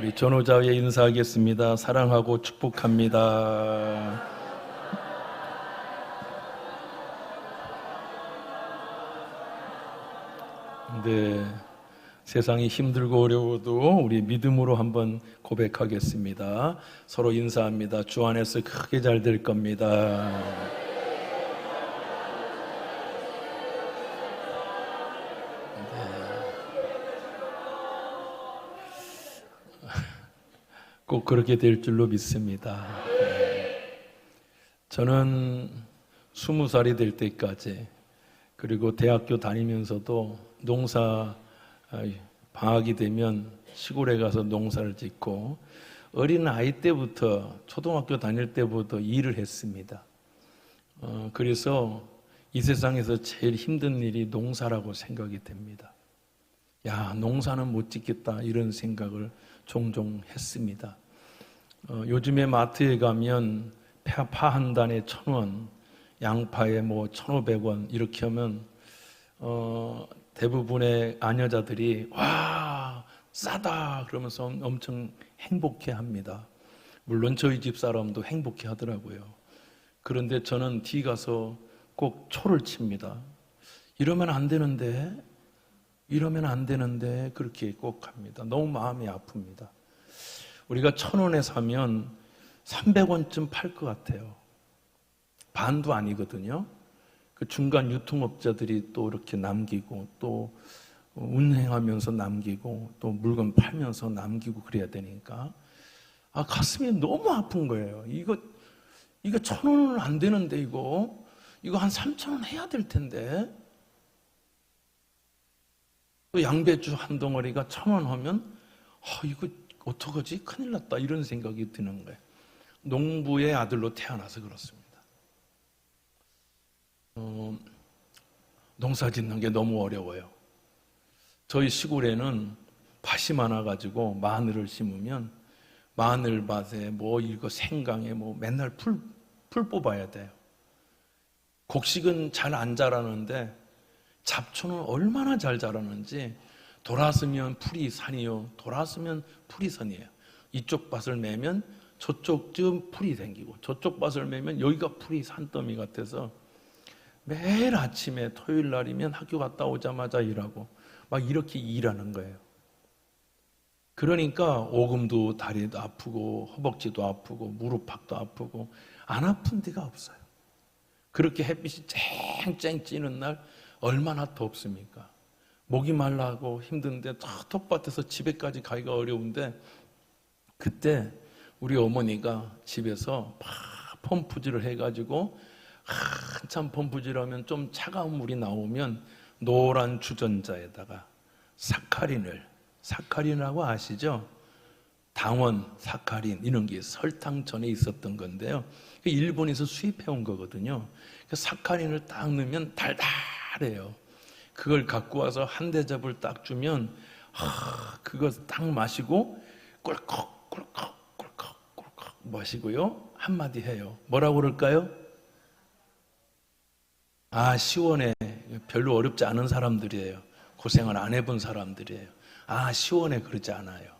우리 전호자에 인사하겠습니다. 사랑하고 축복합니다. 네, 세상이 힘들고 어려워도 우리 믿음으로 한번 고백하겠습니다. 서로 인사합니다. 주 안에서 크게 잘 될 겁니다. 꼭 그렇게 될 줄로 믿습니다. 저는 20살이 될 때까지, 그리고 대학교 다니면서도 농사 방학이 되면 시골에 가서 농사를 짓고, 어린 아이 때부터, 초등학교 다닐 때부터 일을 했습니다. 그래서 이 세상에서 제일 힘든 일이 농사라고 생각이 됩니다. 야, 농사는 못 짓겠다, 이런 생각을 종종 했습니다. 요즘에 마트에 가면 파 한 단에 1,000원, 양파에 뭐 1,500원 이렇게 하면 대부분의 아녀자들이 와, 싸다 그러면서 엄청 행복해 합니다. 물론 저희 집 사람도 행복해 하더라고요. 그런데 저는 뒤 가서 꼭 초를 칩니다. 이러면 안 되는데, 이러면 안 되는데, 그렇게 꼭 합니다. 너무 마음이 아픕니다. 우리가 1,000원에 사면 300원쯤 팔 것 같아요. 반도 아니거든요. 그 중간 유통업자들이 또 이렇게 남기고, 또 운행하면서 남기고, 또 물건 팔면서 남기고 그래야 되니까, 가슴이 너무 아픈 거예요. 이거 1,000원은 안 되는데, 이거 한 3,000원 해야 될 텐데. 또 양배추 한 덩어리가 1,000원 하면 이거 어떡하지? 큰일 났다, 이런 생각이 드는 거예요. 농부의 아들로 태어나서 그렇습니다. 농사 짓는 게 너무 어려워요. 저희 시골에는 밭이 많아가지고 마늘을 심으면 마늘밭에 뭐 이거 생강에 뭐 맨날 풀 뽑아야 돼요. 곡식은 잘 안 자라는데 잡초는 얼마나 잘 자라는지, 돌았으면 풀이 산이요, 돌았으면 풀이 선이에요. 이쪽 밭을 매면 저쪽쯤 풀이 생기고, 저쪽 밭을 매면 여기가 풀이 산더미 같아서 매일 아침에 토요일 날이면 학교 갔다 오자마자 일하고 막 이렇게 일하는 거예요. 그러니까 오금도 다리도 아프고 허벅지도 아프고 무릎팍도 아프고 안 아픈 데가 없어요. 그렇게 햇빛이 쨍쨍 찌는 날 얼마나 덥습니까? 목이 말라고 힘든데 텃밭에서 집에까지 가기가 어려운데, 그때 우리 어머니가 집에서 막 펌프질을 해가지고 한참 펌프질하면 좀 차가운 물이 나오면 노란 주전자에다가 사카린이라고 아시죠? 당원, 사카린 이런 게 설탕 전에 있었던 건데요. 일본에서 수입해온 거거든요. 사카린을 딱 넣으면 달달해요. 그걸 갖고 와서 한 대접을 딱 주면 그거 딱 마시고 꿀꺽 꿀꺽 꿀꺽 꿀꺽 마시고요, 한마디 해요. 뭐라고 그럴까요? 시원해. 별로 어렵지 않은 사람들이에요. 고생을 안 해본 사람들이에요. 시원해. 그러지 않아요.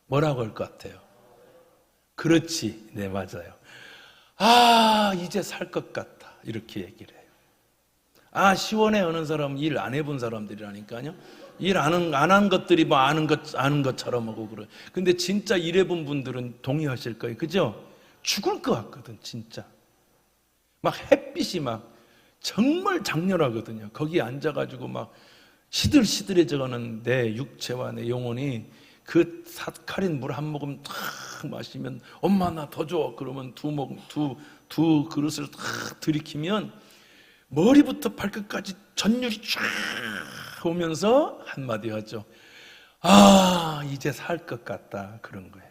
뭐라고 할 것 같아요? 그렇지. 네, 맞아요. 이제 살 것 같다, 이렇게 얘기를 해요. 시원해 하는 사람은 일 안 해본 사람들이라니까요. 일 안 한 것들이 뭐 아는 것처럼 하고 그래. 근데 진짜 일해본 분들은 동의하실 거예요. 그죠? 죽을 것 같거든, 진짜. 막 햇빛이 막 정말 장렬하거든요. 거기에 앉아가지고 막 시들시들해져가는 내 육체와 내 영혼이 그 사카린 물 한 모금 탁 마시면, 엄마 나 더 줘. 그러면 두 그릇을 탁 들이키면 머리부터 발끝까지 전율이 쫙 오면서 한마디 하죠. 이제 살 것 같다, 그런 거예요.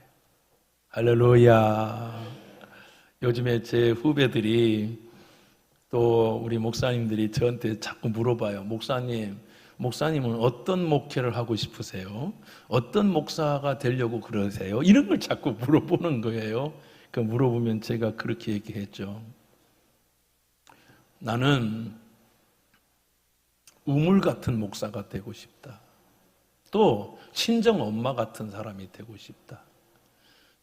할렐루야. 요즘에 제 후배들이, 또 우리 목사님들이 저한테 자꾸 물어봐요. 목사님은 어떤 목회를 하고 싶으세요? 어떤 목사가 되려고 그러세요? 이런 걸 자꾸 물어보는 거예요. 그 물어보면 제가 그렇게 얘기했죠. 나는 우물 같은 목사가 되고 싶다. 또 친정 엄마 같은 사람이 되고 싶다.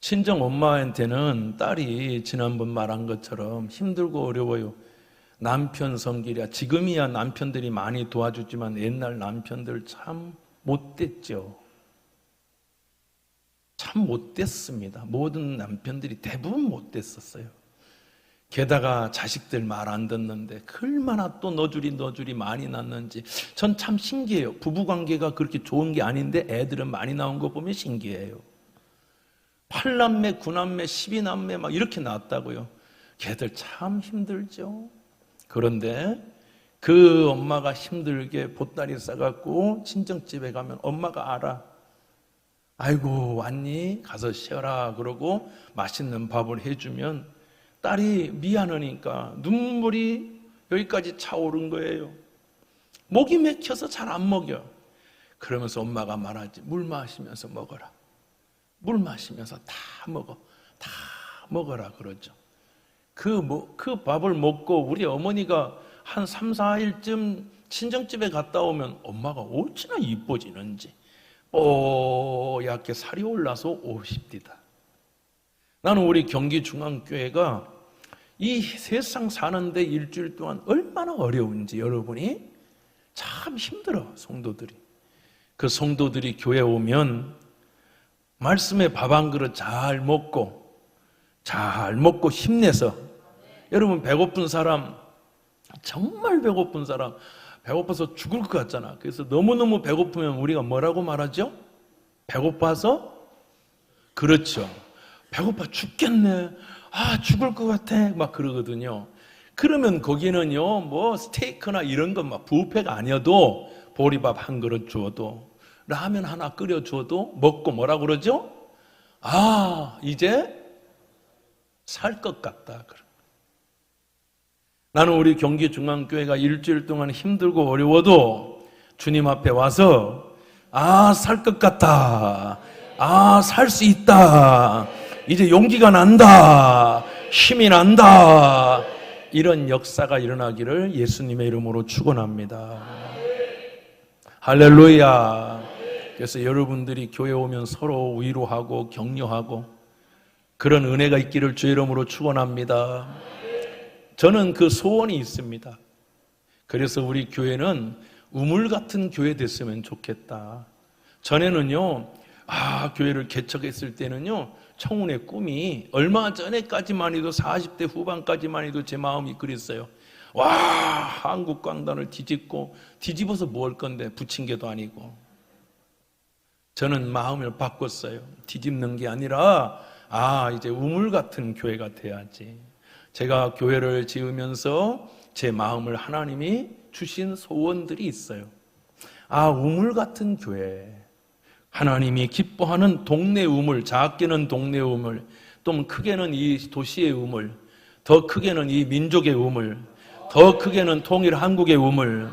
친정 엄마한테는 딸이 지난번 말한 것처럼 힘들고 어려워요. 남편 성질이야. 지금이야 남편들이 많이 도와주지만 옛날 남편들 참 못됐죠. 참 못됐습니다. 모든 남편들이 대부분 못됐었어요. 게다가 자식들 말 안 듣는데 얼마나 또 너줄이 많이 낳는지 전 참 신기해요. 부부관계가 그렇게 좋은 게 아닌데 애들은 많이 나온 거 보면 신기해요. 8남매, 9남매, 12남매 막 이렇게 낳았다고요. 걔들 참 힘들죠. 그런데 그 엄마가 힘들게 보따리 싸갖고 친정집에 가면 엄마가 알아. 아이고 왔니? 가서 쉬어라. 그러고 맛있는 밥을 해주면 딸이 미안하니까 눈물이 여기까지 차오른 거예요. 목이 맥혀서 잘 안 먹여. 그러면서 엄마가 말하지. 물 마시면서 먹어라. 물 마시면서 다 먹어. 다 먹어라 그러죠. 그 밥을 먹고 우리 어머니가 한 3, 4일쯤 친정집에 갔다 오면 엄마가 어찌나 이뻐지는지 뽀얗게 살이 올라서 오십디다. 나는 우리 경기중앙교회가 이 세상 사는데 일주일 동안 얼마나 어려운지 여러분이 참 힘들어. 성도들이. 그 성도들이 교회 오면 말씀에 밥 한 그릇 잘 먹고 힘내서, 여러분 배고픈 사람, 정말 배고픈 사람 배고파서 죽을 것 같잖아. 그래서 너무너무 배고프면 우리가 뭐라고 말하죠? 배고파서? 그렇죠. 배고파 죽겠네. 죽을 것 같아. 막 그러거든요. 그러면 거기는요, 뭐 스테이크나 이런 것 막 뷔페가 아니어도 보리밥 한 그릇 줘도 라면 하나 끓여줘도 먹고 뭐라 그러죠? 이제 살 것 같다. 나는 우리 경기중앙교회가 일주일 동안 힘들고 어려워도 주님 앞에 와서 살 것 같다. 살 수 있다. 이제 용기가 난다. 힘이 난다. 이런 역사가 일어나기를 예수님의 이름으로 축원합니다. 할렐루야. 그래서 여러분들이 교회 오면 서로 위로하고 격려하고 그런 은혜가 있기를 주의 이름으로 축원합니다. 저는 그 소원이 있습니다. 그래서 우리 교회는 우물 같은 교회 됐으면 좋겠다. 전에는요, 교회를 개척했을 때는요, 청운의 꿈이 얼마 전에까지만 해도 40대 후반까지만 해도 제 마음이 그랬어요. 한국 강단을 뒤집어서 뭐 할 건데 부침개도 아니고. 저는 마음을 바꿨어요. 뒤집는 게 아니라 이제 우물 같은 교회가 돼야지. 제가 교회를 지으면서 제 마음을 하나님이 주신 소원들이 있어요. 우물 같은 교회. 하나님이 기뻐하는 동네 우물, 작게는 동네 우물, 또 크게는 이 도시의 우물, 더 크게는 이 민족의 우물, 더 크게는 통일 한국의 우물,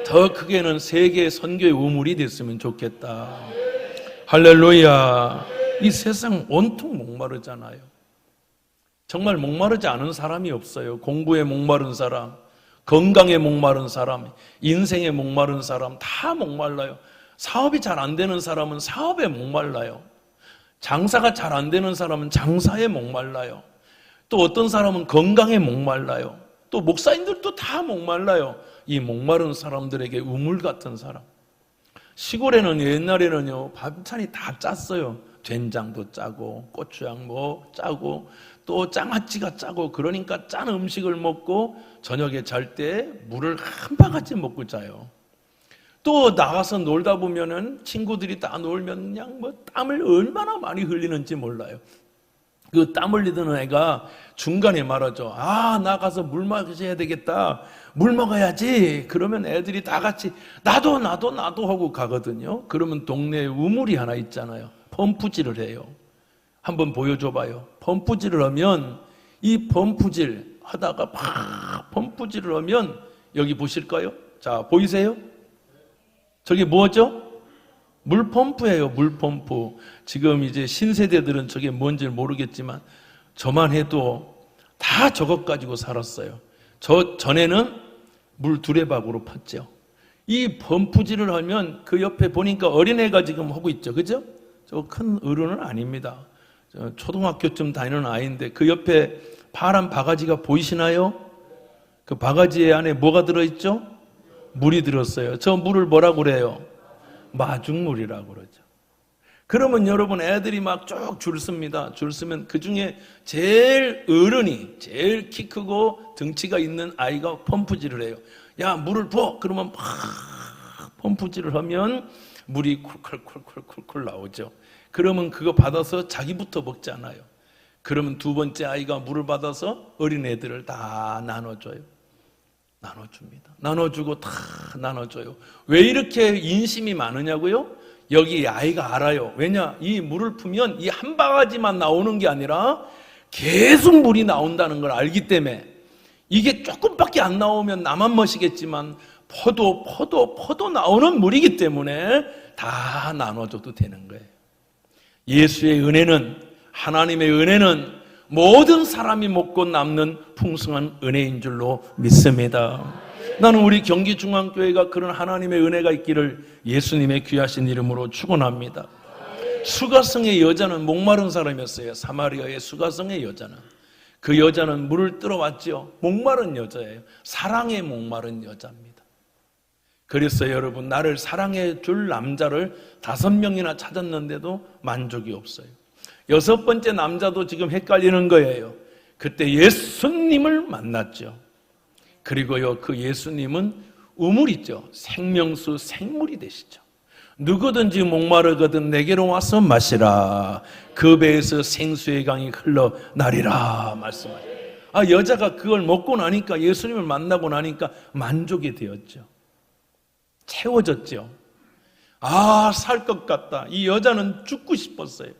더 크게는 세계 선교의 우물이 됐으면 좋겠다. 할렐루야. 이 세상 온통 목마르잖아요. 정말 목마르지 않은 사람이 없어요. 공부에 목마른 사람, 건강에 목마른 사람, 인생에 목마른 사람 다 목말라요. 사업이 잘 안 되는 사람은 사업에 목말라요. 장사가 잘 안 되는 사람은 장사에 목말라요. 또 어떤 사람은 건강에 목말라요. 또 목사님들도 다 목말라요. 이 목마른 사람들에게 우물 같은 사람. 시골에는 옛날에는요, 반찬이 다 짰어요. 된장도 짜고 고추장 짜고 또 장아찌가 짜고, 그러니까 짠 음식을 먹고 저녁에 잘 때 물을 한 바가지 먹고 자요. 또 나가서 놀다 보면은 친구들이 다 놀면 그냥 땀을 얼마나 많이 흘리는지 몰라요. 그 땀 흘리던 애가 중간에 말하죠. 나가서 물 마셔야 되겠다. 물 먹어야지. 그러면 애들이 다 같이 나도 하고 가거든요. 그러면 동네에 우물이 하나 있잖아요. 펌프질을 해요. 한번 보여줘봐요. 펌프질을 하면, 이 펌프질 하다가 막 펌프질을 하면, 여기 보실까요? 자, 보이세요? 저게 뭐죠? 물펌프예요. 물펌프. 지금 이제 신세대들은 저게 뭔지 모르겠지만 저만 해도 다 저것 가지고 살았어요. 전에는 물 두레박으로 팠죠. 이 펌프질을 하면 그 옆에 보니까 어린애가 지금 하고 있죠. 그죠? 저 큰 어른은 아닙니다. 초등학교쯤 다니는 아이인데 그 옆에 파란 바가지가 보이시나요? 그 바가지 안에 뭐가 들어있죠? 물이 들었어요. 저 물을 뭐라고 그래요? 마중물이라고 그러죠. 그러면 여러분 애들이 막 쭉 줄 섭니다. 줄 서면 그 중에 제일 어른이 제일 키 크고 덩치가 있는 아이가 펌프질을 해요. 야, 물을 부어. 그러면 막 펌프질을 하면 물이 쿨쿨쿨쿨쿨 나오죠. 그러면 그거 받아서 자기부터 먹잖아요. 그러면 두 번째 아이가 물을 받아서 어린 애들을 다 나눠줘요. 나눠줍니다. 나눠주고 다 나눠줘요. 왜 이렇게 인심이 많으냐고요? 여기 아이가 알아요. 왜냐? 이 물을 푸면 이 한 바가지만 나오는 게 아니라 계속 물이 나온다는 걸 알기 때문에 이게 조금밖에 안 나오면 나만 마시겠지만 퍼도 나오는 물이기 때문에 다 나눠줘도 되는 거예요. 예수의 은혜는, 하나님의 은혜는 모든 사람이 먹고 남는 풍성한 은혜인 줄로 믿습니다. 나는 우리 경기중앙교회가 그런 하나님의 은혜가 있기를 예수님의 귀하신 이름으로 축원합니다. 수가성의 여자는 목마른 사람이었어요. 사마리아의 수가성의 여자는. 그 여자는 물을 들어왔죠. 목마른 여자예요. 사랑에 목마른 여자입니다. 그래서 여러분, 나를 사랑해 줄 남자를 5명이나 찾았는데도 만족이 없어요. 6번째 남자도 지금 헷갈리는 거예요. 그때 예수님을 만났죠. 그리고요, 그 예수님은 우물이죠. 생명수, 생물이 되시죠. 누구든지 목마르거든 내게로 와서 마시라. 그 배에서 생수의 강이 흘러나리라 말씀하세요. 여자가 그걸 먹고 나니까, 예수님을 만나고 나니까 만족이 되었죠. 채워졌죠. 살 것 같다. 이 여자는 죽고 싶었어요.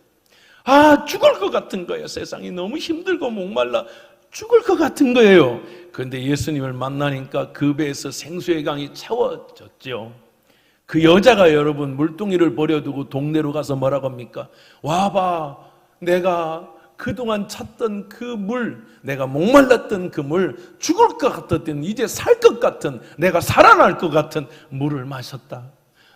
죽을 것 같은 거예요. 세상이 너무 힘들고 목말라 죽을 것 같은 거예요. 그런데 예수님을 만나니까 그 배에서 생수의 강이 채워졌죠. 그 여자가 여러분 물동이를 버려두고 동네로 가서 뭐라고 합니까? 와봐, 내가 그동안 찾던 그 물, 내가 목말랐던 그 물, 죽을 것 같았던, 이제 살 것 같은, 내가 살아날 것 같은 물을 마셨다.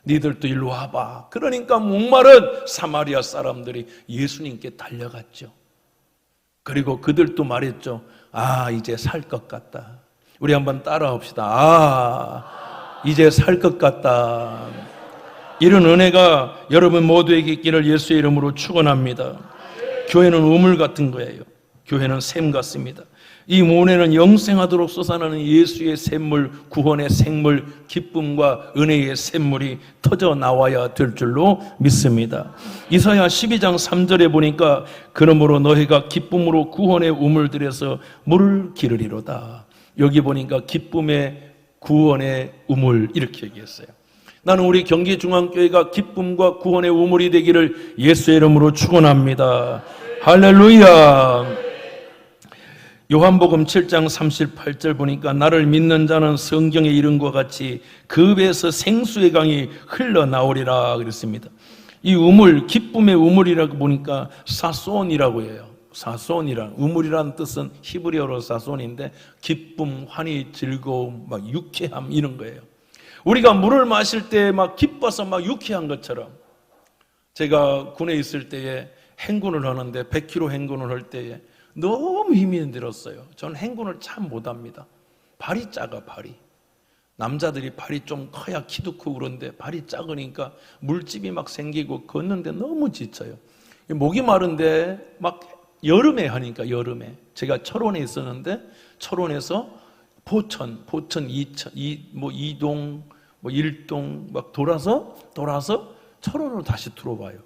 니들도 일로 와봐. 그러니까 목마른 사마리아 사람들이 예수님께 달려갔죠. 그리고 그들도 말했죠. 이제 살 것 같다. 우리 한번 따라합시다. 이제 살 것 같다. 이런 은혜가 여러분 모두에게 있기를 예수의 이름으로 축원합니다. 교회는 우물 같은 거예요. 교회는 샘 같습니다. 이 모내는 영생하도록 솟아나는 예수의 샘물, 구원의 생물, 기쁨과 은혜의 샘물이 터져 나와야 될 줄로 믿습니다. 이사야 12장 3절에 보니까 그러므로 너희가 기쁨으로 구원의 우물들에서 물을 기르리로다. 여기 보니까 기쁨의 구원의 우물 이렇게 얘기했어요. 나는 우리 경기중앙교회가 기쁨과 구원의 우물이 되기를 예수의 이름으로 축원합니다. 할렐루야. 요한복음 7장 38절 보니까 나를 믿는 자는 성경에 이른 것 같이 그 배에서 생수의 강이 흘러나오리라 그랬습니다. 이 우물, 기쁨의 우물이라고 보니까 사손이라고 해요. 사손이란, 우물이라는 뜻은 히브리어로 사손인데 기쁨, 환희, 즐거움, 막 유쾌함 이런 거예요. 우리가 물을 마실 때 막 기뻐서 막 유쾌한 것처럼, 제가 군에 있을 때에 행군을 하는데 100km 행군을 할 때에 너무 힘이 들었어요. 저는 행군을 참 못합니다. 발이 작아, 발이. 남자들이 발이 좀 커야 키도 크고 그런데 발이 작으니까 물집이 막 생기고 걷는데 너무 지쳐요. 목이 마른데 막 여름에 하니까, 여름에. 제가 철원에 있었는데 철원에서 포천 2천, 이동, 1동 막 돌아서 철원으로 다시 들어와요.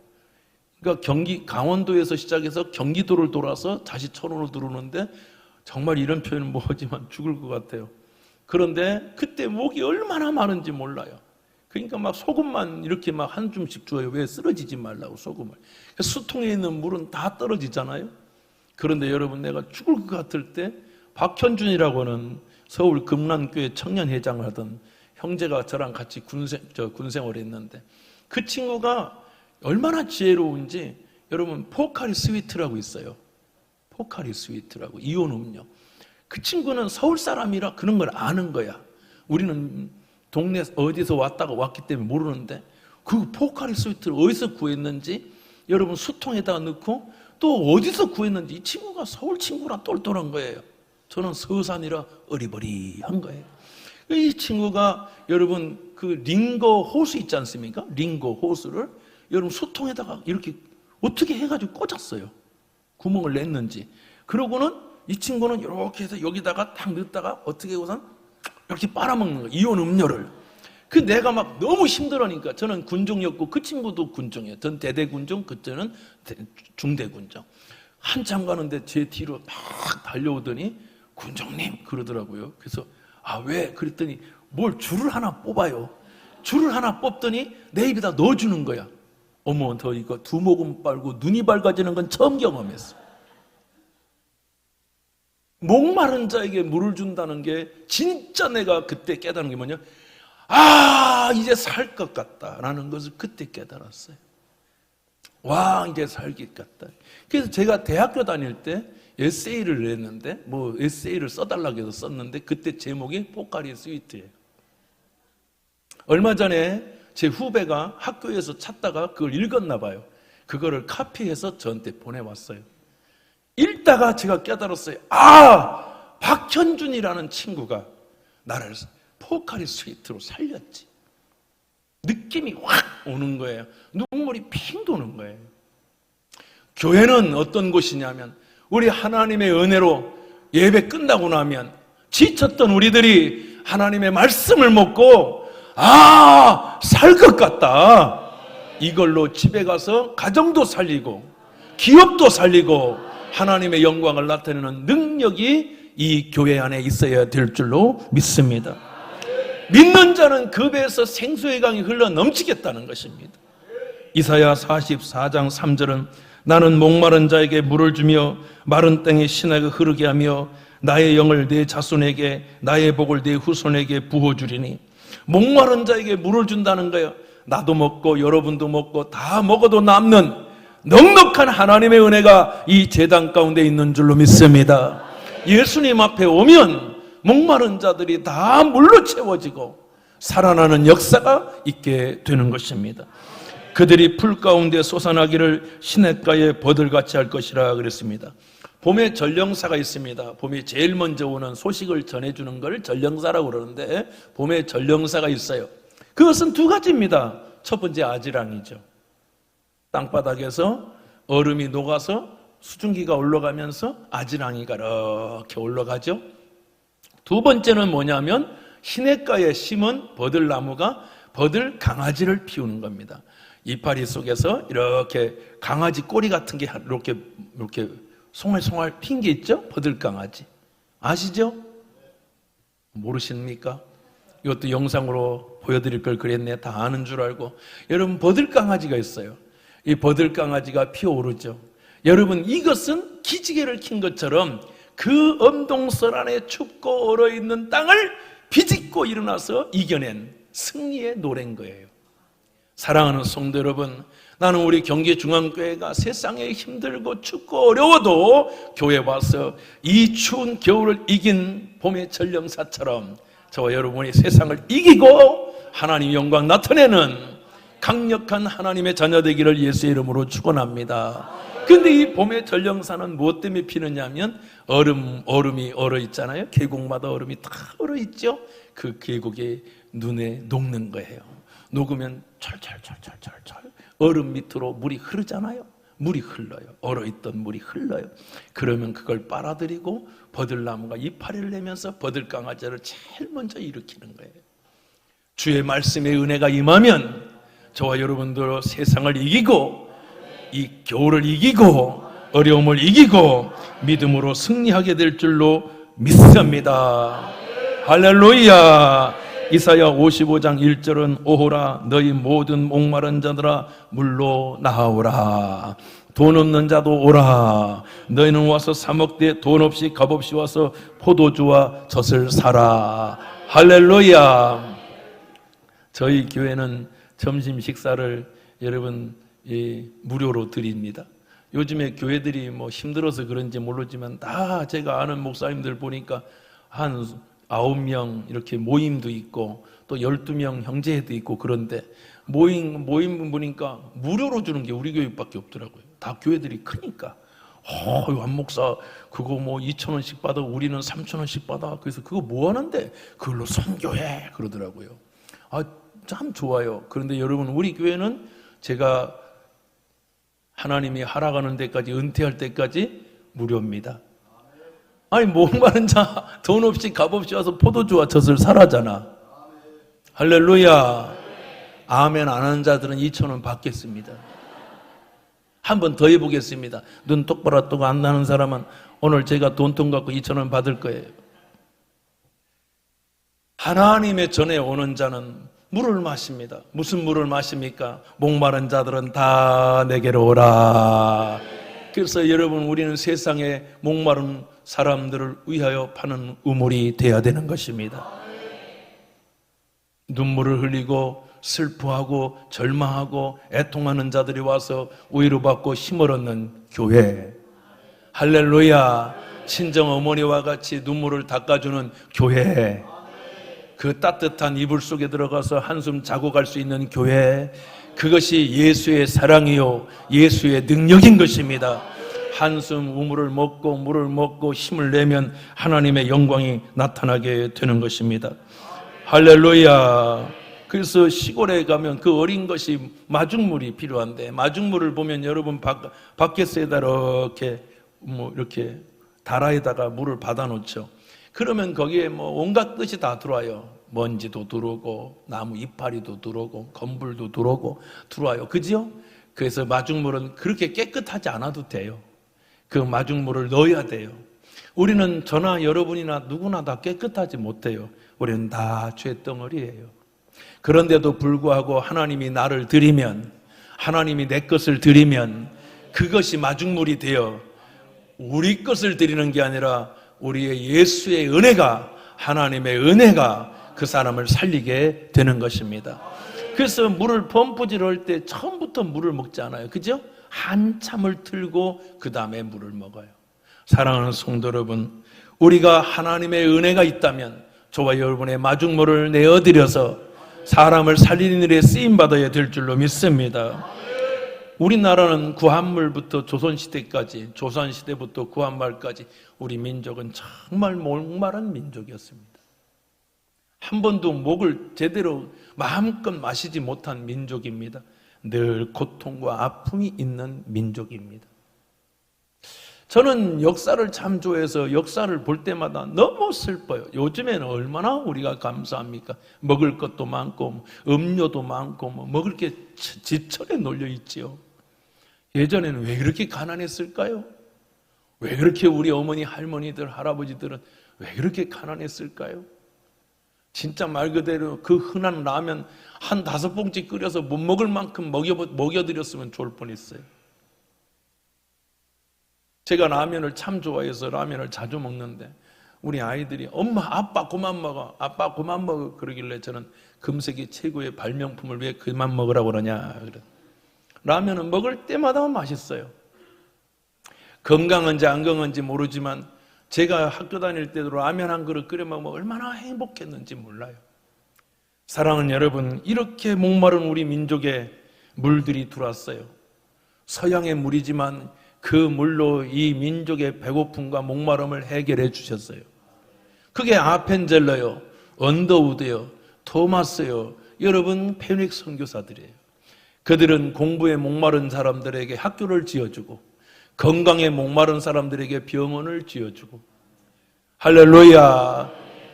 그러니까 강원도에서 시작해서 경기도를 돌아서 다시 철원으로 들어오는데 정말 이런 표현은 뭐하지만 죽을 것 같아요. 그런데 그때 목이 얼마나 마른지 몰라요. 그러니까 막 소금만 이렇게 막 한 줌씩 줘요. 왜? 쓰러지지 말라고 소금을. 수통에 있는 물은 다 떨어지잖아요. 그런데 여러분, 내가 죽을 것 같을 때 박현준이라고는 서울 금란교회 청년회장을 하던 형제가 저랑 같이 군생활을 했는데 그 친구가 얼마나 지혜로운지, 여러분 포카리 스위트라고 있어요. 포카리 스위트라고, 이온 음료. 그 친구는 서울 사람이라 그런 걸 아는 거야. 우리는 동네 어디서 왔기 때문에 모르는데 그 포카리 스위트를 어디서 구했는지 여러분 수통에다가 넣고 또 어디서 구했는지 이 친구가 서울 친구라 똘똘한 거예요. 저는 서산이라 어리버리한 거예요. 이 친구가 여러분 그 링거 호수 있지 않습니까? 링거 호수를 여러분 수통에다가 이렇게 어떻게 해가지고 꽂았어요. 구멍을 냈는지. 그러고는 이 친구는 이렇게 해서 여기다가 딱 넣다가 어떻게 우선 이렇게 빨아먹는 거예요. 이온 음료를. 그 내가 막 너무 힘들으니까 저는 군종이었고 그 친구도 군종이에요. 전 대대군종, 그때는 중대군종. 한참 가는데 제 뒤로 막 달려오더니 군종님 그러더라고요. 그래서 아 왜? 그랬더니 뭘 줄을 하나 뽑아요. 줄을 하나 뽑더니 내 입에다 넣어주는 거야. 어머 더 이거 두 모금 빨고 눈이 밝아지는 건 처음 경험했어. 목마른 자에게 물을 준다는 게 진짜 내가 그때 깨달은 게 뭐냐? 아 이제 살 것 같다라는 것을 그때 깨달았어요. 와 이제 살 것 같다. 그래서 제가 대학교 다닐 때 에세이를 냈는데 뭐 에세이를 써달라고 해서 썼는데 그때 제목이 포카리 스위트예요. 얼마 전에 제 후배가 학교에서 찾다가 그걸 읽었나 봐요. 그거를 카피해서 저한테 보내왔어요. 읽다가 제가 깨달았어요. 아 박현준이라는 친구가 나를 포카리 스위트로 살렸지. 느낌이 확 오는 거예요. 눈물이 핑 도는 거예요. 교회는 어떤 곳이냐면 우리 하나님의 은혜로 예배 끝나고 나면 지쳤던 우리들이 하나님의 말씀을 먹고 아, 살 것 같다. 이걸로 집에 가서 가정도 살리고 기업도 살리고 하나님의 영광을 나타내는 능력이 이 교회 안에 있어야 될 줄로 믿습니다. 믿는 자는 그 배에서 생수의 강이 흘러 넘치겠다는 것입니다. 이사야 44장 3절은 나는 목마른 자에게 물을 주며 마른 땅에 시내가 흐르게 하며 나의 영을 내 자손에게 나의 복을 내 후손에게 부어주리니 목마른 자에게 물을 준다는 거예요. 나도 먹고 여러분도 먹고 다 먹어도 남는 넉넉한 하나님의 은혜가 이 제단 가운데 있는 줄로 믿습니다. 예수님 앞에 오면 목마른 자들이 다 물로 채워지고 살아나는 역사가 있게 되는 것입니다. 그들이 풀 가운데 솟아나기를 시냇가에 버들같이 할 것이라 그랬습니다. 봄에 전령사가 있습니다. 봄에 제일 먼저 오는 소식을 전해주는 걸 전령사라고 그러는데 봄에 전령사가 있어요. 그것은 두 가지입니다. 첫 번째 아지랑이죠. 땅바닥에서 얼음이 녹아서 수증기가 올라가면서 아지랑이가 이렇게 올라가죠. 두 번째는 뭐냐면 시냇가에 심은 버들나무가 버들 강아지를 피우는 겁니다. 이파리 속에서 이렇게 강아지 꼬리 같은 게 이렇게 송알송알 핀 게 있죠? 버들 강아지. 아시죠? 모르십니까? 이것도 영상으로 보여드릴 걸 그랬네. 다 아는 줄 알고. 여러분, 버들 강아지가 있어요. 이 버들 강아지가 피어오르죠. 여러분, 이것은 기지개를 킨 것처럼 그 엄동설 안에 춥고 얼어있는 땅을 비집고 일어나서 이겨낸 승리의 노래인 거예요. 사랑하는 성도 여러분, 나는 우리 경기중앙교회가 세상에 힘들고 춥고 어려워도 교회 와서 이 추운 겨울을 이긴 봄의 전령사처럼 저와 여러분이 세상을 이기고 하나님 영광 나타내는 강력한 하나님의 자녀 되기를 예수의 이름으로 축원합니다. 근데 이 봄의 전령사는 무엇 때문에 피느냐 하면 얼음이 얼어 있잖아요. 계곡마다 얼음이 다 얼어 있죠. 그 계곡이 눈에 녹는 거예요. 녹으면 철철철철철철 얼음 밑으로 물이 흐르잖아요. 물이 흘러요. 얼어있던 물이 흘러요. 그러면 그걸 빨아들이고 버들나무가 이파리를 내면서 버들강아지를 제일 먼저 일으키는 거예요. 주의 말씀의 은혜가 임하면 저와 여러분들 세상을 이기고 이 겨울을 이기고 어려움을 이기고 믿음으로 승리하게 될 줄로 믿습니다. 할렐루야. 이사야 55장 1절은 오호라 너희 모든 목마른 자들아 물로 나오라. 돈 없는 자도 오라. 너희는 와서 사 먹되 돈 없이 값 없이 와서 포도주와 젖을 사라. 할렐루야. 저희 교회는 점심 식사를 여러분 무료로 드립니다. 요즘에 교회들이 뭐 힘들어서 그런지 모르지만 다 제가 아는 목사님들 보니까 한 9명 이렇게 모임도 있고 또 12명 형제도 있고 그런데 모임 보니까 무료로 주는 게 우리 교회밖에 없더라고요. 다 교회들이 크니까. 안 목사 그거 뭐 2,000원씩 받아, 우리는 3,000원씩 받아. 그래서 그거 뭐 하는데? 그걸로 선교해 그러더라고요. 참 좋아요. 그런데 여러분, 우리 교회는 제가 하나님이 하락하는 데까지, 은퇴할 때까지 무료입니다. 아니, 목마른 자 돈 없이 값 없이 와서 포도주와 젖을 사라잖아. 할렐루야. 아멘 안 하는 자들은 2,000원 받겠습니다. 한 번 더 해보겠습니다. 눈 똑바로 뜨고 안 나는 사람은 오늘 제가 돈통 갖고 2,000원 받을 거예요. 하나님의 전에 오는 자는 물을 마십니다. 무슨 물을 마십니까? 목마른 자들은 다 내게로 오라. 그래서 여러분, 우리는 세상에 목마른 사람들을 위하여 파는 우물이 되어야 되는 것입니다. 눈물을 흘리고 슬퍼하고 절망하고 애통하는 자들이 와서 위로받고 힘을 얻는 교회. 할렐루야. 친정 어머니와 같이 눈물을 닦아주는 교회. 그 따뜻한 이불 속에 들어가서 한숨 자고 갈 수 있는 교회. 그것이 예수의 사랑이요 예수의 능력인 것입니다. 한숨 우물을 먹고 물을 먹고 힘을 내면 하나님의 영광이 나타나게 되는 것입니다. 할렐루야. 그래서 시골에 가면 그 어린 것이 마중물이 필요한데, 마중물을 보면 여러분 밖에서에다 이렇게 다라에다가 물을 받아 놓죠. 그러면 거기에 온갖 것이 다 들어와요. 먼지도 들어오고 나무 이파리도 들어오고 건불도 들어와요. 그죠? 그래서 마중물은 그렇게 깨끗하지 않아도 돼요. 그 마중물을 넣어야 돼요. 우리는 저나 여러분이나 누구나 다 깨끗하지 못해요. 우리는 다 죄덩어리예요. 그런데도 불구하고 하나님이 나를 드리면, 하나님이 내 것을 드리면 그것이 마중물이 되어 우리 것을 드리는 게 아니라 우리의 예수의 은혜가, 하나님의 은혜가 그 사람을 살리게 되는 것입니다. 그래서 물을 펌프질을 할 때 처음부터 물을 먹지 않아요. 그죠? 한참을 틀고 그 다음에 물을 먹어요. 사랑하는 성도 여러분, 우리가 하나님의 은혜가 있다면 저와 여러분의 마중물을 내어드려서 사람을 살리는 일에 쓰임받아야 될 줄로 믿습니다. 우리나라는 구한말부터 조선시대까지, 조선시대부터 구한말까지 우리 민족은 정말 목마른 민족이었습니다. 한 번도 목을 제대로 마음껏 마시지 못한 민족입니다. 늘 고통과 아픔이 있는 민족입니다. 저는 역사를 참 좋아해서 역사를 볼 때마다 너무 슬퍼요. 요즘에는 얼마나 우리가 감사합니까? 먹을 것도 많고 음료도 많고 먹을 게 지천에 놀려 있지요. 예전에는 왜 그렇게 가난했을까요? 왜 그렇게 우리 어머니, 할머니들, 할아버지들은 왜 그렇게 가난했을까요? 진짜 말 그대로 그 흔한 라면 한 5봉지 끓여서 못 먹을 만큼 먹여드렸으면 좋을 뻔했어요. 제가 라면을 참 좋아해서 라면을 자주 먹는데 우리 아이들이 엄마, 아빠 그만 먹어, 아빠 그만 먹어 그러길래 저는 금세기 최고의 발명품을 왜 그만 먹으라고 그러냐. 라면은 먹을 때마다 맛있어요. 건강한지 안 건강한지 모르지만 제가 학교 다닐 때도 라면 한 그릇 끓여 먹으면 얼마나 행복했는지 몰라요. 사랑하는 여러분, 이렇게 목마른 우리 민족에 물들이 들어왔어요. 서양의 물이지만 그 물로 이 민족의 배고픔과 목마름을 해결해 주셨어요. 그게 아펜젤러요, 언더우드요, 토마스요, 여러분 페닉 선교사들이에요. 그들은 공부에 목마른 사람들에게 학교를 지어주고 건강에 목마른 사람들에게 병원을 지어주고, 할렐루야,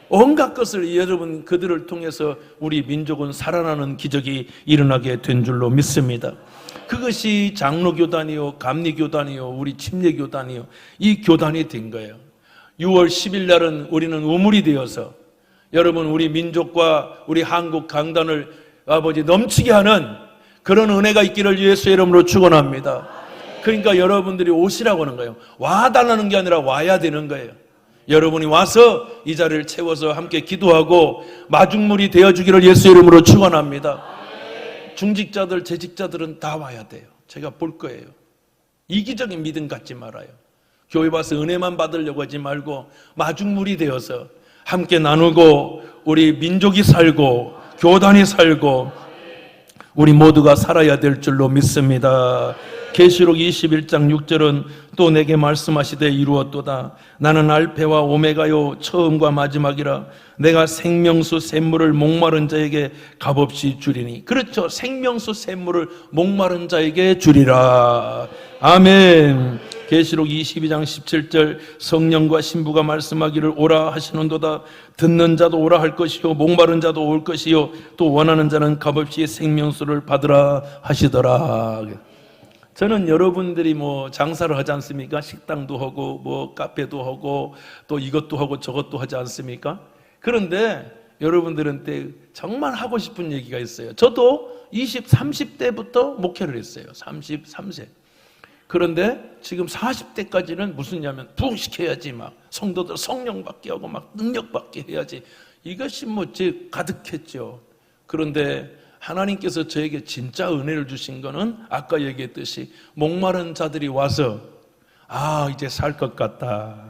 온갖 것을 여러분 그들을 통해서 우리 민족은 살아나는 기적이 일어나게 된 줄로 믿습니다. 그것이 장로교단이요, 감리교단이요, 우리 침례교단이요, 이 교단이 된 거예요. 6월 10일 날은 우리는 우물이 되어서 여러분 우리 민족과 우리 한국 강단을 아버지 넘치게 하는 그런 은혜가 있기를 예수의 이름으로 축원합니다. 그러니까 여러분들이 오시라고 하는 거예요. 와달라는 게 아니라 와야 되는 거예요. 여러분이 와서 이 자리를 채워서 함께 기도하고 마중물이 되어주기를 예수의 이름으로 축원합니다. 중직자들, 재직자들은 다 와야 돼요. 제가 볼 거예요. 이기적인 믿음 갖지 말아요. 교회 와서 은혜만 받으려고 하지 말고 마중물이 되어서 함께 나누고 우리 민족이 살고 교단이 살고 우리 모두가 살아야 될 줄로 믿습니다. 계시록 21장 6절은 또 내게 말씀하시되 이루었도다. 나는 알페와 오메가요 처음과 마지막이라. 내가 생명수 샘물을 목마른 자에게 값없이 주리니. 그렇죠. 생명수 샘물을 목마른 자에게 주리라. 아멘. 계시록 22장 17절 성령과 신부가 말씀하기를 오라 하시는도다. 듣는 자도 오라 할 것이요 목마른 자도 올 것이요 또 원하는 자는 값없이 생명수를 받으라 하시더라. 저는 여러분들이 뭐 장사를 하지 않습니까? 식당도 하고 뭐 카페도 하고 또 이것도 하고 저것도 하지 않습니까? 그런데 여러분들한테 정말 하고 싶은 얘기가 있어요. 저도 20, 30대부터 목회를 했어요. 33세. 그런데 지금 40대까지는 무슨냐면 부흥시켜야지, 막 성도들 성령 받게 하고 막 능력 받게 해야지, 이것이 뭐 제 가득했죠. 그런데 하나님께서 저에게 진짜 은혜를 주신 거는 아까 얘기했듯이 목마른 자들이 와서 이제 살 것 같다,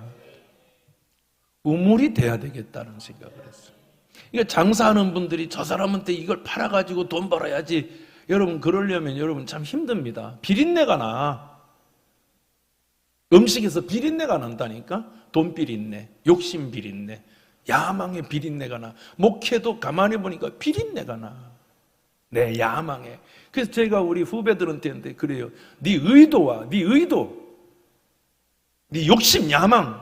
우물이 돼야 되겠다는 생각을 했어요. 그러니까 장사하는 분들이 저 사람한테 이걸 팔아가지고 돈 벌어야지, 여러분 그러려면 여러분 참 힘듭니다. 비린내가 나. 음식에서 비린내가 난다니까. 돈 비린내, 욕심 비린내, 야망의 비린내가 나. 목회도 가만히 보니까 비린내가 나. 내 야망에. 그래서 제가 우리 후배들한테 그래요. 네 의도와 네 욕심, 야망,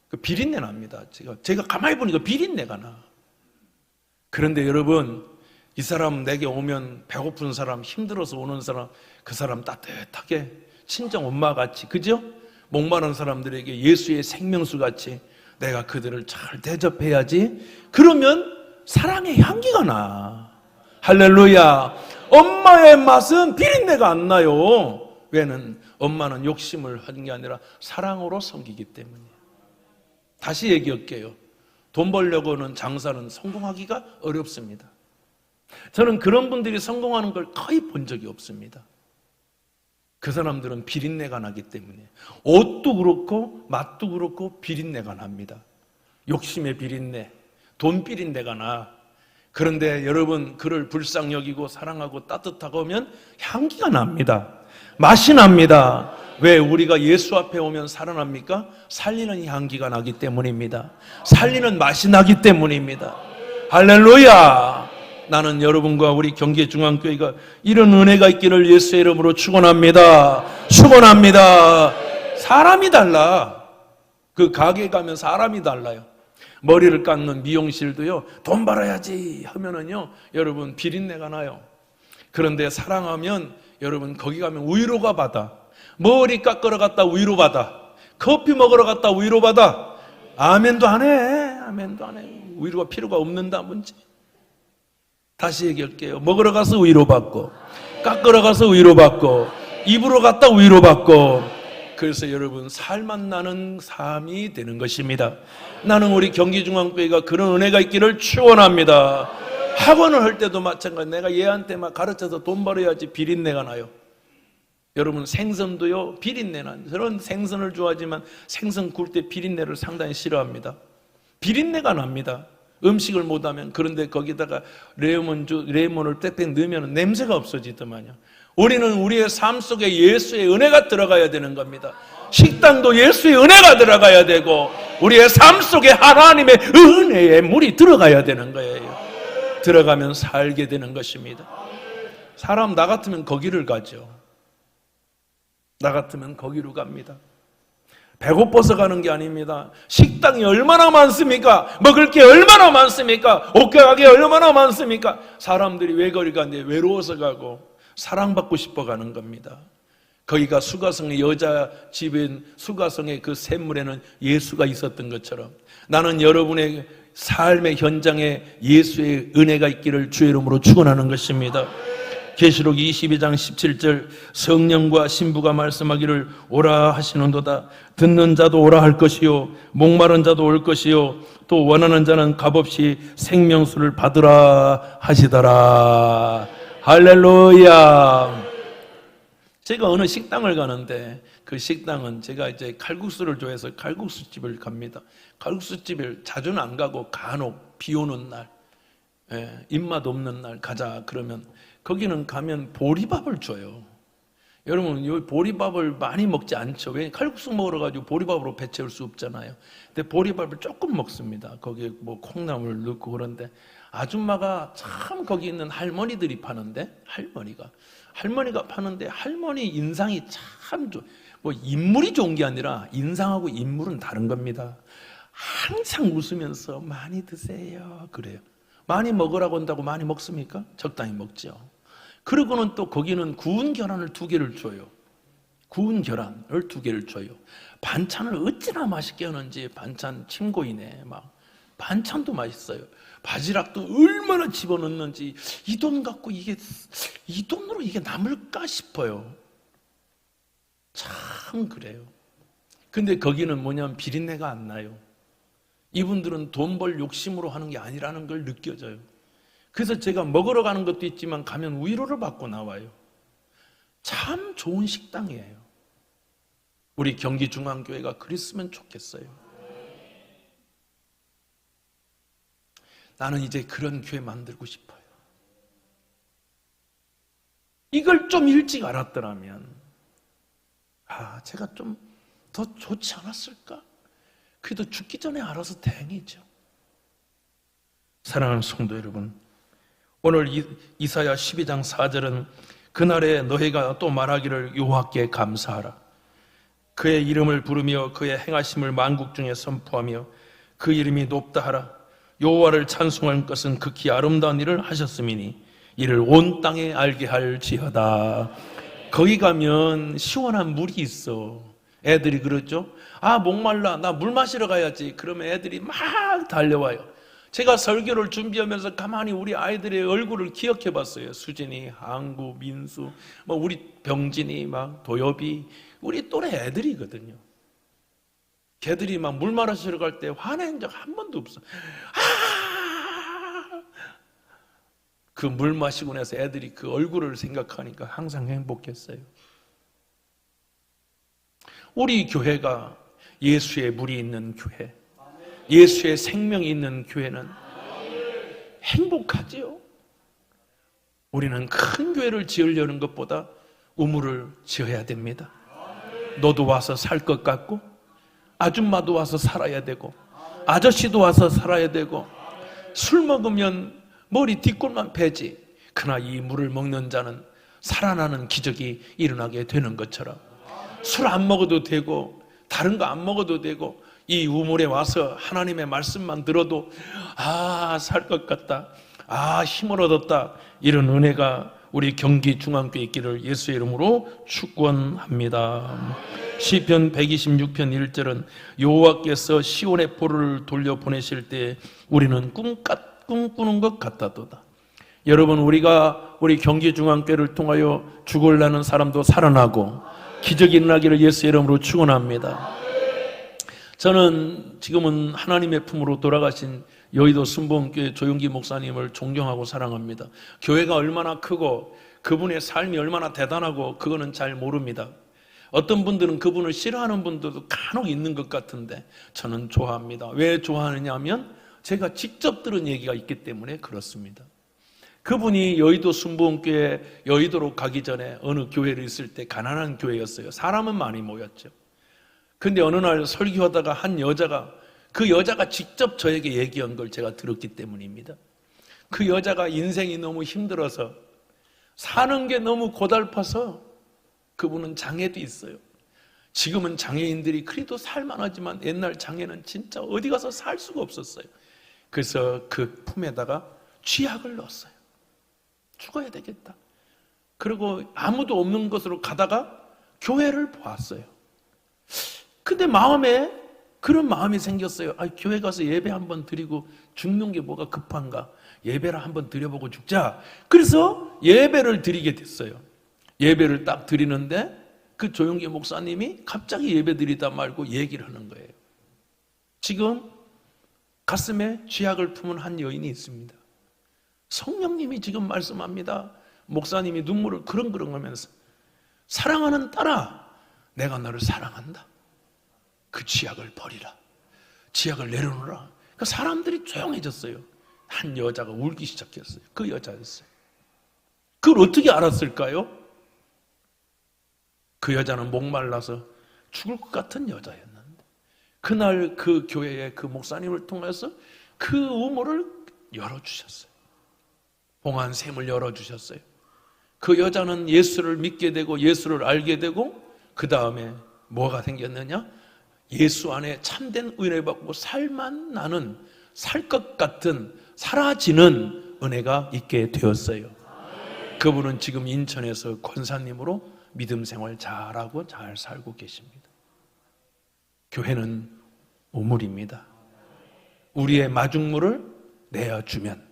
그 비린내 납니다. 제가 가만히 보니까 비린내가 나. 그런데 여러분, 이 사람 내게 오면 배고픈 사람, 힘들어서 오는 사람, 그 사람 따뜻하게 친정 엄마같이, 그죠? 목마른 사람들에게 예수의 생명수같이 내가 그들을 잘 대접해야지. 그러면 사랑의 향기가 나. 할렐루야. 엄마의 맛은 비린내가 안 나요. 왜는 엄마는 욕심을 하는 게 아니라 사랑으로 섬기기 때문이에요. 다시 얘기할게요. 돈 벌려고는 장사는 성공하기가 어렵습니다. 저는 그런 분들이 성공하는 걸 거의 본 적이 없습니다. 그 사람들은 비린내가 나기 때문에. 옷도 그렇고 맛도 그렇고 비린내가 납니다. 욕심의 비린내, 돈 비린내가 나. 그런데 여러분, 그를 불쌍히 여기고 사랑하고 따뜻하고 하면 향기가 납니다. 맛이 납니다. 왜 우리가 예수 앞에 오면 살아납니까? 살리는 향기가 나기 때문입니다. 살리는 맛이 나기 때문입니다. 할렐루야. 나는 여러분과 우리 경기중앙교회가 이런 은혜가 있기를 예수의 이름으로 축원합니다. 축원합니다. 사람이 달라. 그 가게 가면 사람이 달라요. 머리를 깎는 미용실도요, 돈 벌어야지 하면은요, 여러분 비린내가 나요. 그런데 사랑하면 여러분 거기 가면 위로가 받아. 머리 깎으러 갔다 위로받아. 커피 먹으러 갔다 위로받아. 아멘도 안 해. 아멘도 안 해. 위로가 필요가 없는다 문제. 다시 얘기할게요. 먹으러 가서 위로받고, 깎으러 가서 위로받고, 입으로 갔다 위로받고. 그래서 여러분 살만 나는 삶이 되는 것입니다. 나는 우리 경기중앙교회가 그런 은혜가 있기를 축원합니다. 학원을 할 때도 마찬가지. 내가 얘한테 막 가르쳐서 돈 벌어야지 비린내가 나요. 여러분 생선도요 비린내 나요. 저는 생선을 좋아하지만 생선 구울 때 비린내를 상당히 싫어합니다. 비린내가 납니다. 음식을 못하면. 그런데 거기다가 레몬을 빽빽 넣으면 냄새가 없어지더만요. 우리는 우리의 삶 속에 예수의 은혜가 들어가야 되는 겁니다. 식당도 예수의 은혜가 들어가야 되고, 우리의 삶 속에 하나님의 은혜의 물이 들어가야 되는 거예요. 들어가면 살게 되는 것입니다. 사람 나 같으면 거기를 가죠. 나 같으면 거기로 갑니다. 배고파서 가는 게 아닙니다. 식당이 얼마나 많습니까? 먹을 게 얼마나 많습니까? 옷가게 얼마나 많습니까? 사람들이 왜 거기 가는데? 외로워서 가고 사랑받고 싶어 가는 겁니다. 거기가 수가성의 여자 집인 수가성의 그 샘물에는 예수가 있었던 것처럼 나는 여러분의 삶의 현장에 예수의 은혜가 있기를 주의 이름으로 축원하는 것입니다. 계시록 22장 17절 성령과 신부가 말씀하기를 오라 하시는도다. 듣는 자도 오라 할 것이요 목마른 자도 올 것이요 또 원하는 자는 값없이 생명수를 받으라 하시더라. 할렐루야. 제가 어느 식당을 가는데 그 식당은 제가 이제 칼국수를 좋아해서 칼국수집을 갑니다. 칼국수집을 자주는 안 가고 간혹 비 오는 날, 입맛 없는 날 가자 그러면 거기는 가면 보리밥을 줘요. 여러분, 요 보리밥을 많이 먹지 않죠. 왜? 칼국수 먹으러 가지고 보리밥으로 배 채울 수 없잖아요. 근데 보리밥을 조금 먹습니다. 거기에 뭐 콩나물 넣고 그런데 아줌마가 참 거기 있는 할머니들이 파는데 할머니가 파는데 할머니 인상이 참 뭐 인물이 좋은 게 아니라 인상하고 인물은 다른 겁니다. 항상 웃으면서 많이 드세요. 그래요. 많이 먹으라고 한다고 많이 먹습니까? 적당히 먹죠. 그러고는 또 거기는 구운 계란을 2개를 줘요. 구운 계란을 2개를 줘요. 반찬을 어찌나 맛있게 하는지 반찬 침고이네. 막 반찬도 맛있어요. 바지락도 얼마나 집어넣는지 이 돈 갖고 이 돈으로 이게 남을까 싶어요. 참 그래요. 근데 거기는 뭐냐면 비린내가 안 나요. 이분들은 돈 벌 욕심으로 하는 게 아니라는 걸 느껴져요. 그래서 제가 먹으러 가는 것도 있지만 가면 위로를 받고 나와요. 참 좋은 식당이에요. 우리 경기중앙교회가 그랬으면 좋겠어요. 나는 이제 그런 교회 만들고 싶어요. 이걸 좀 일찍 알았더라면 제가 좀 더 좋지 않았을까? 그래도 죽기 전에 알아서 다행이죠. 사랑하는 성도 여러분, 오늘 이사야 12장 4절은 그날에 너희가 또 말하기를 여호와께 감사하라. 그의 이름을 부르며 그의 행하심을 만국 중에 선포하며 그 이름이 높다 하라. 여호와를 찬송할 것은 극히 아름다운 일을 하셨음이니 이를 온 땅에 알게 할지어다. 거기 가면 시원한 물이 있어. 애들이 그러죠. 목말라, 나 물 마시러 가야지. 그러면 애들이 막 달려와요. 제가 설교를 준비하면서 가만히 우리 아이들의 얼굴을 기억해 봤어요. 수진이, 항구, 민수, 우리 병진이, 도엽이, 우리 또래 애들이거든요. 걔들이 막 물 마시러 갈 때 화낸 적 한 번도 없어. 그 물 마시고 나서 애들이 그 얼굴을 생각하니까 항상 행복했어요. 우리 교회가 예수의 물이 있는 교회, 예수의 생명이 있는 교회는 행복하지요. 우리는 큰 교회를 지으려는 것보다 우물을 지어야 됩니다. 너도 와서 살 것 같고, 아줌마도 와서 살아야 되고, 아저씨도 와서 살아야 되고, 술 먹으면 머리 뒷골만 패지. 그러나 이 물을 먹는 자는 살아나는 기적이 일어나게 되는 것처럼 술 안 먹어도 되고 다른 거 안 먹어도 되고 이 우물에 와서 하나님의 말씀만 들어도 살 것 같다, 힘을 얻었다, 이런 은혜가 우리 경기중앙교회 있기를 예수의 이름으로 축원합니다. 시편 126편 1절은 여호와께서 시온의 포로를 돌려보내실 때 우리는 꿈꾸는 것 같다도다. 여러분, 우리가 우리 경기중앙교회를 통하여 죽으려는 사람도 살아나고 기적이 일어나기를 예수의 이름으로 축원합니다. 저는 지금은 하나님의 품으로 돌아가신 여의도 순복음교회 조용기 목사님을 존경하고 사랑합니다. 교회가 얼마나 크고 그분의 삶이 얼마나 대단하고 그거는 잘 모릅니다. 어떤 분들은 그분을 싫어하는 분들도 간혹 있는 것 같은데 저는 좋아합니다. 왜 좋아하느냐 하면 제가 직접 들은 얘기가 있기 때문에 그렇습니다. 그분이 여의도 순복음교회 여의도로 가기 전에 어느 교회를 있을 때 가난한 교회였어요. 사람은 많이 모였죠. 근데 어느 날 설교하다가 한 여자가, 그 여자가 직접 저에게 얘기한 걸 제가 들었기 때문입니다. 그 여자가 인생이 너무 힘들어서 사는 게 너무 고달파서, 그분은 장애도 있어요. 지금은 장애인들이 그래도 살만하지만 옛날 장애는 진짜 어디 가서 살 수가 없었어요. 그래서 그 품에다가 쥐약을 넣었어요. 죽어야 되겠다. 그리고 아무도 없는 곳으로 가다가 교회를 보았어요. 근데 마음에 그런 마음이 생겼어요. 교회 가서 예배 한번 드리고 죽는 게 뭐가 급한가? 예배를 한번 드려보고 죽자. 그래서 예배를 드리게 됐어요. 예배를 딱 드리는데 그 조용기 목사님이 갑자기 예배 드리다 말고 얘기를 하는 거예요. 지금 가슴에 쥐약을 품은 한 여인이 있습니다. 성령님이 지금 말씀합니다. 목사님이 눈물을 그렁그렁 하면서, 사랑하는 딸아, 내가 너를 사랑한다. 그 쥐약을 버리라. 쥐약을 내려놓으라. 그 사람들이 조용해졌어요. 한 여자가 울기 시작했어요. 그 여자였어요. 그걸 어떻게 알았을까요? 그 여자는 목말라서 죽을 것 같은 여자였는데 그날 그 교회의 그 목사님을 통해서 그 우물을 열어주셨어요. 봉안샘을 열어주셨어요. 그 여자는 예수를 믿게 되고 예수를 알게 되고 그 다음에 뭐가 생겼느냐? 예수 안에 참된 은혜 받고 살만 나는 살 것 같은 사라지는 은혜가 있게 되었어요. 그분은 지금 인천에서 권사님으로 믿음 생활 잘하고 잘 살고 계십니다. 교회는 우물입니다. 우리의 마중물을 내어주면,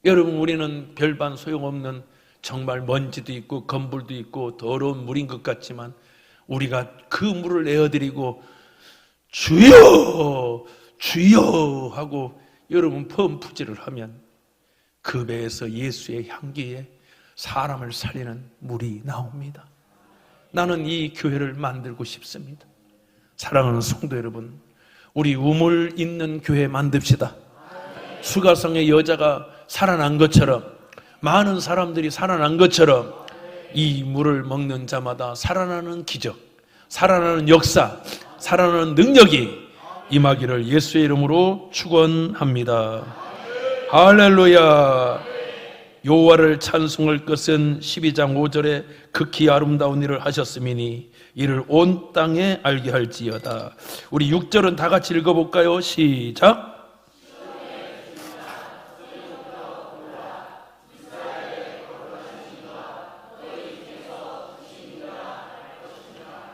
여러분, 우리는 별반 소용없는 정말 먼지도 있고 건물도 있고 더러운 물인 것 같지만 우리가 그 물을 내어드리고 주여 주여 하고 여러분 펌프질을 하면 그 배에서 예수의 향기에 사람을 살리는 물이 나옵니다. 나는 이 교회를 만들고 싶습니다. 사랑하는 성도 여러분, 우리 우물 있는 교회 만듭시다. 수가성의 여자가 살아난 것처럼, 많은 사람들이 살아난 것처럼 이 물을 먹는 자마다 살아나는 기적, 살아나는 역사, 살아나는 능력이 임하기를 예수의 이름으로 축원합니다. 할렐루야. 여호와를 찬송할 것은 12장 5절에 극히 아름다운 일을 하셨음이니 이를 온 땅에 알게 할지어다. 우리 6절은 다 같이 읽어볼까요? 시작.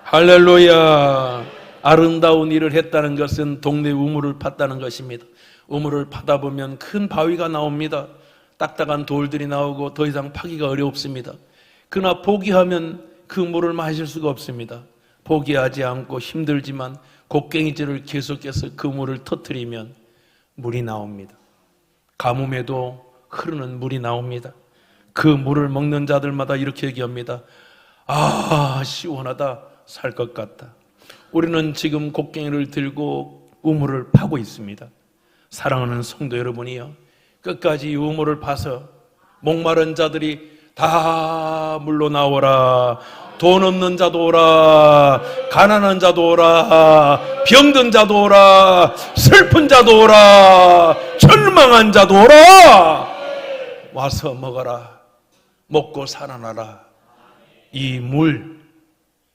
할렐루야. 아름다운 일을 했다는 것은 동네 우물을 팠다는 것입니다. 우물을 파다 보면 큰 바위가 나옵니다. 딱딱한 돌들이 나오고 더 이상 파기가 어렵습니다. 그러나 포기하면 그 물을 마실 수가 없습니다. 포기하지 않고 힘들지만 곡괭이질을 계속해서 그 물을 터뜨리면 물이 나옵니다. 가뭄에도 흐르는 물이 나옵니다. 그 물을 먹는 자들마다 이렇게 얘기합니다. 아, 시원하다, 살 것 같다. 우리는 지금 곡괭이를 들고 우물을 파고 있습니다. 사랑하는 성도 여러분이요, 끝까지 우물을 파서 목마른 자들이 다 물로 나오라. 돈 없는 자도 오라. 가난한 자도 오라. 병든 자도 오라. 슬픈 자도 오라. 절망한 자도 오라. 와서 먹어라. 먹고 살아나라. 이 물,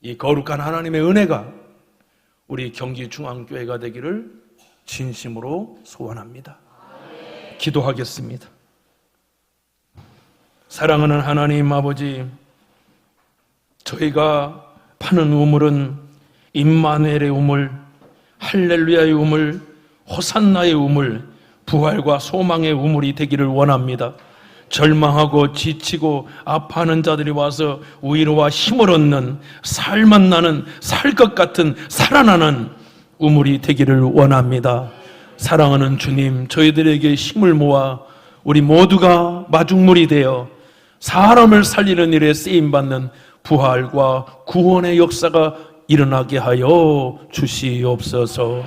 이 거룩한 하나님의 은혜가 우리 경기중앙교회가 되기를 진심으로 소원합니다. 기도하겠습니다. 사랑하는 하나님 아버지, 저희가 파는 우물은 임마누엘의 우물, 할렐루야의 우물, 호산나의 우물, 부활과 소망의 우물이 되기를 원합니다. 절망하고 지치고 아파하는 자들이 와서 위로와 힘을 얻는, 살만 나는, 살 것 같은 살아나는 우물이 되기를 원합니다. 사랑하는 주님, 저희들에게 힘을 모아 우리 모두가 마중물이 되어 사람을 살리는 일에 쓰임받는 부활과 구원의 역사가 일어나게 하여 주시옵소서.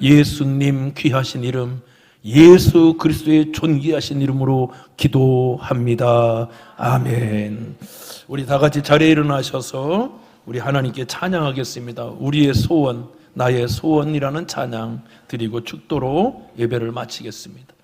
예수님 귀하신 이름, 예수 그리스도의 존귀하신 이름으로 기도합니다. 아멘. 우리 다 같이 자리에 일어나셔서 우리 하나님께 찬양하겠습니다. 우리의 소원, 나의 소원이라는 찬양 드리고 축도로 예배를 마치겠습니다.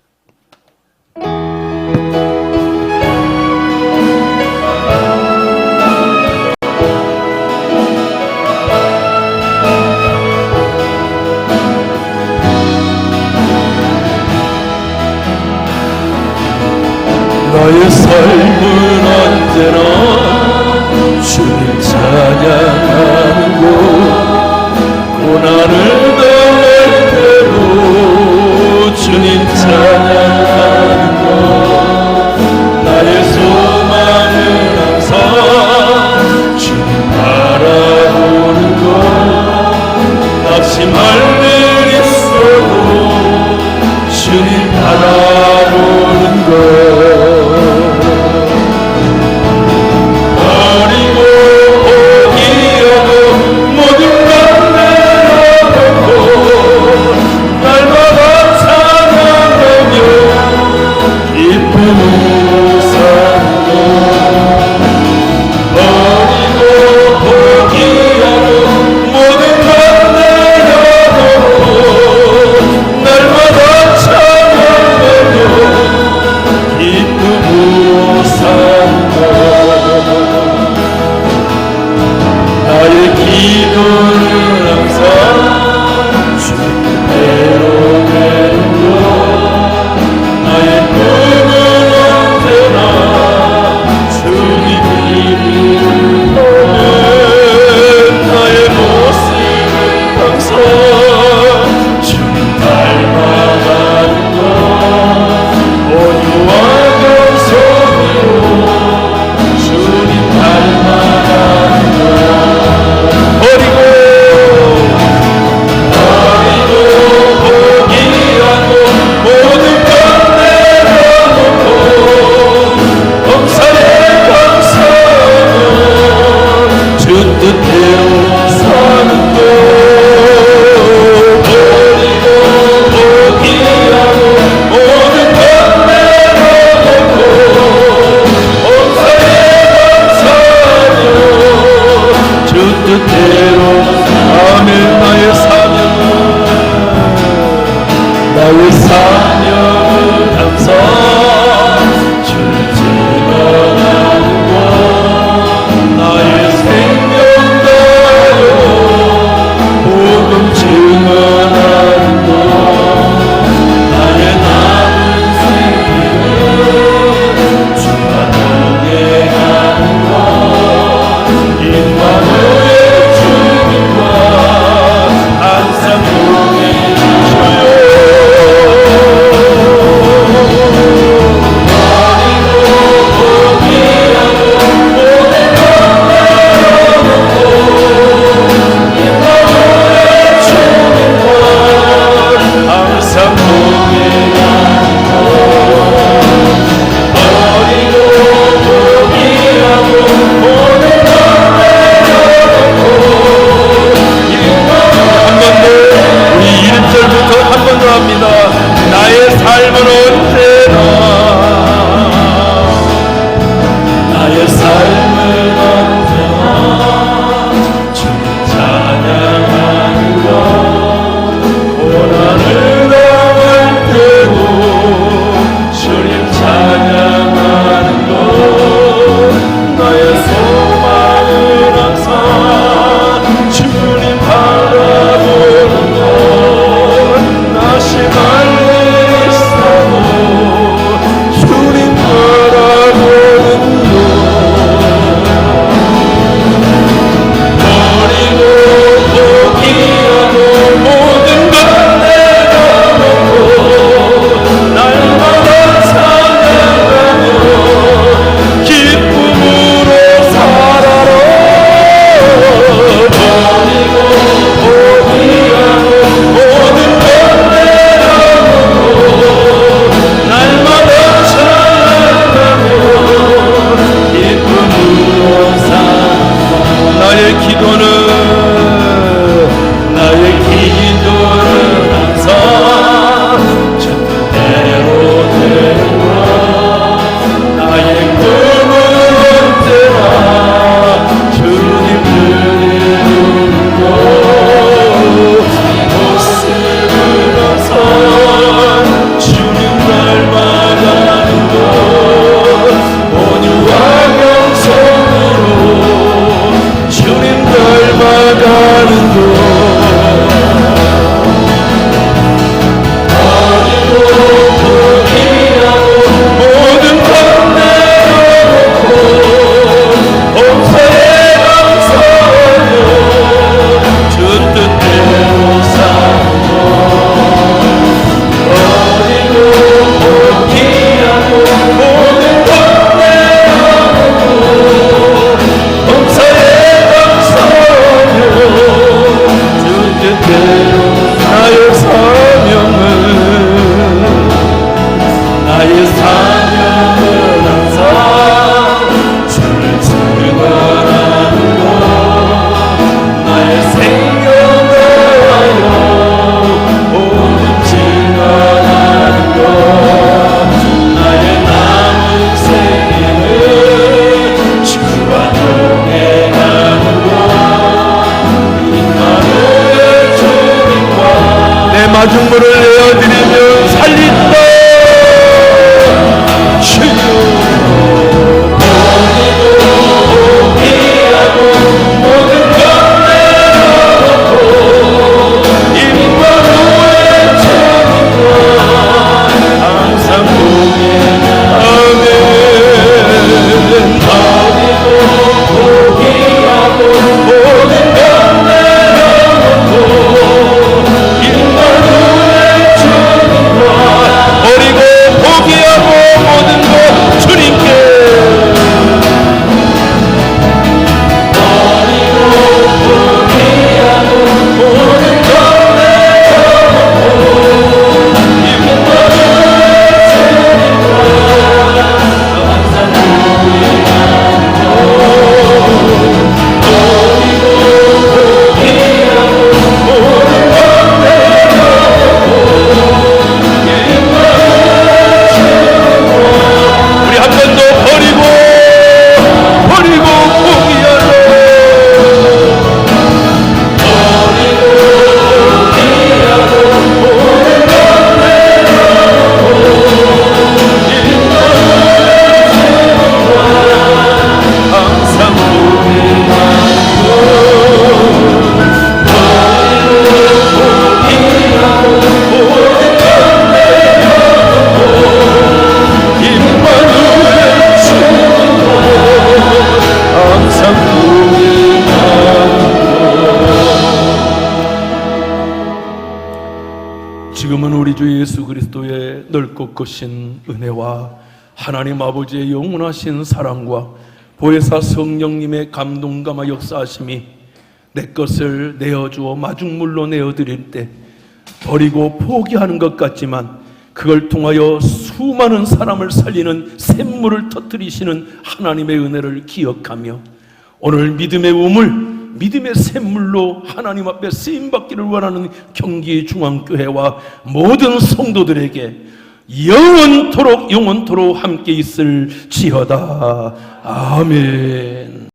나의 삶은 언제나 주님 찬양하는 곳, 고난을 당할 때도 주님 찬양하는 곳, 나의 소망은 항상 주님 바라보는 곳, 낙심할 일 있어도 주님 바라보는 것, 버리고 포기하고 마중물을 내어드리며 살린다. 지금은 우리 주 예수 그리스도의 넓고 크신 은혜와 하나님 아버지의 영원하신 사랑과 보혜사 성령님의 감동감화 역사하심이 내 것을 내어주어 마중물로 내어드릴 때 버리고 포기하는 것 같지만 그걸 통하여 수많은 사람을 살리는 샘물을 터뜨리시는 하나님의 은혜를 기억하며 오늘 믿음의 우물, 믿음의 샘물로 하나님 앞에 쓰임받기를 원하는 경기중앙교회와 모든 성도들에게 영원토록 함께 있을지어다. 아멘.